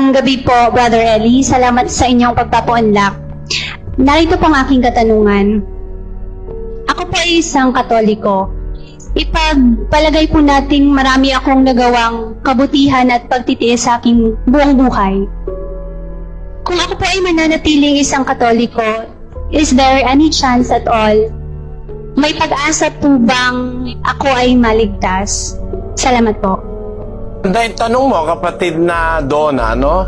Magandang gabi po, Brother Eli. Salamat sa inyong pagpapaunlak. Narito po ang aking katanungan. Ako po ay isang Katoliko. Ipagpalagay po nating marami akong nagawang kabutihan at pagtitiis sa aking buong buhay. Kung ako po ay mananatiling isang Katoliko, is there any chance at all? May pag-asa po bang ako ay maligtas? Salamat po. Dahil tanong mo, kapatid na Donna, no?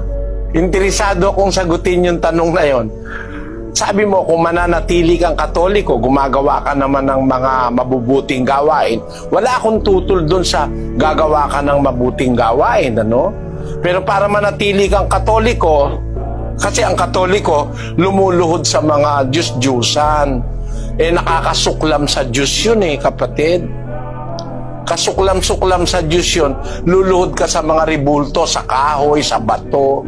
Interesado akong sagutin yung tanong na yon. Sabi mo, kung mananatili kang Katoliko, gumagawa ka naman ng mga mabubuting gawain. Wala akong tutol doon sa gagawa ka ng mabuting gawain, ano? Pero para manatili kang Katoliko, kasi ang Katoliko, lumuluhod sa mga Diyos-Diyusan. Nakakasuklam sa Diyos yun kapatid. Kasuklam-suklam sa Diyos yun, luluhod ka sa mga ribulto, sa kahoy, sa bato.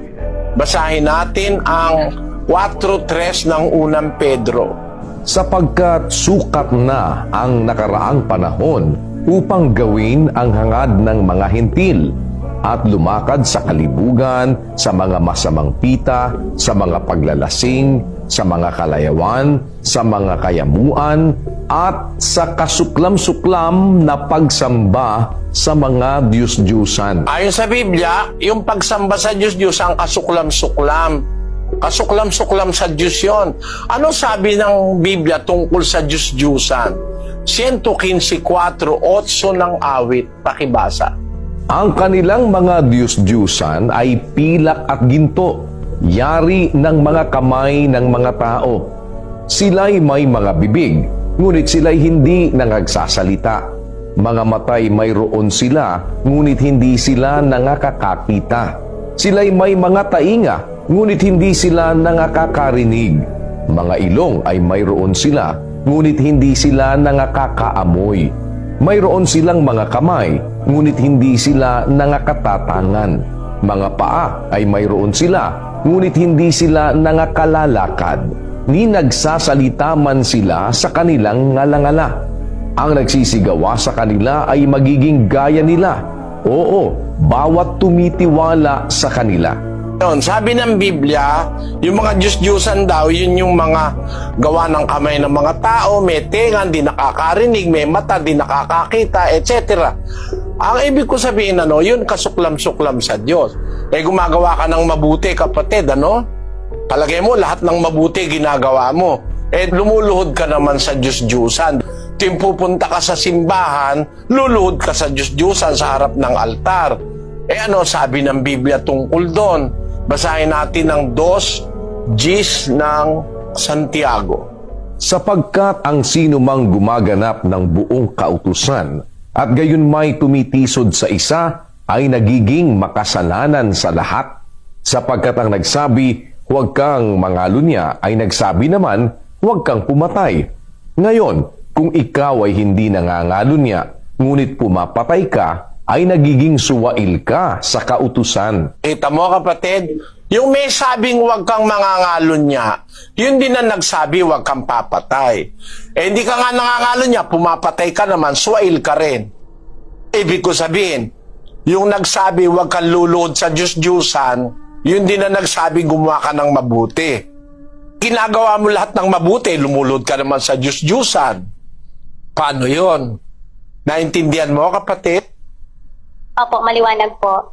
Basahin natin ang 4:3 ng unang Pedro. Sapagkat sukat na ang nakaraang panahon upang gawin ang hangad ng mga hentil at lumakad sa kalibugan, sa mga masamang pita, sa mga paglalasing, sa mga kalayawan, sa mga kayamuan, at sa kasuklam-suklam na pagsamba sa mga Diyos-Diyusan. Ayon sa Biblia, yung pagsamba sa Diyos-Diyos ang kasuklam-suklam. Kasuklam-suklam sa Diyos yun. Ano sabi ng Biblia tungkol sa Diyos-Diyusan? 115:4, 8 ng awit. Pakibasa. Ang kanilang mga Diyos-Diyusan ay pilak at ginto, yari ng mga kamay ng mga tao. Sila'y may mga bibig, ngunit sila'y hindi nangagsasalita. Mga matay mayroon sila, ngunit hindi sila nangakakakita. Sila'y may mga tainga, ngunit hindi sila nangakakarinig. Mga ilong ay mayroon sila, ngunit hindi sila nangakakaamoy. Mayroon silang mga kamay, ngunit hindi sila nangakatatangan. Mga paa ay mayroon sila, ngunit hindi sila nangakalalakad. Ni nagsasalita man sila sa kanilang ngalangala. Ang nagsisigawa sa kanila ay magiging gaya nila. Oo, bawat tumitiwala sa kanila. Sabi ng Biblia, yung mga Diyos-Diyusan daw, yun yung mga gawa ng kamay ng mga tao, may tenga, di nakakarinig, may mata, di nakakakita, etc. Ang ibig ko sabihin, yun kasuklam-suklam sa Diyos. Gumagawa ka ng mabuti, kapatid, Palagay mo, lahat ng mabuti ginagawa mo. Lumuluhod ka naman sa Diyos-Diyusan. Tuwing pupunta ka sa simbahan, luluhod ka sa Diyos-Diyusan sa harap ng altar. Ano sabi ng Biblia tungkol doon? Basahin natin ang 2:10 ng Santiago. Sapagkat ang sino mang gumaganap ng buong kautusan at gayon may tumitisod sa isa ay nagiging makasalanan sa lahat. Sapagkat ang nagsabi, huwag kang mangalunya, ay nagsabi naman, huwag kang pumatay. Ngayon, kung ikaw ay hindi nangangalunya, ngunit pumapatay ka, ay nagiging suwail ka sa kautusan. Kita mo, kapatid, yung may sabing huwag kang mangangalunya, yun din ang nagsabi huwag kang papatay. Hindi ka nga nangangalunya, pumapatay ka naman, suwail ka rin. Ibig ko sabihin, yung nagsabi huwag kang luluhod sa Diyos-Diyusan, yun din ang nagsabi gumawa ka ng mabuti. Ginagawa mo lahat ng mabuti, lumulod ka naman sa Diyos-Diyusan. Paano yun? Naintindihan mo, kapatid? Opo, maliwanag po.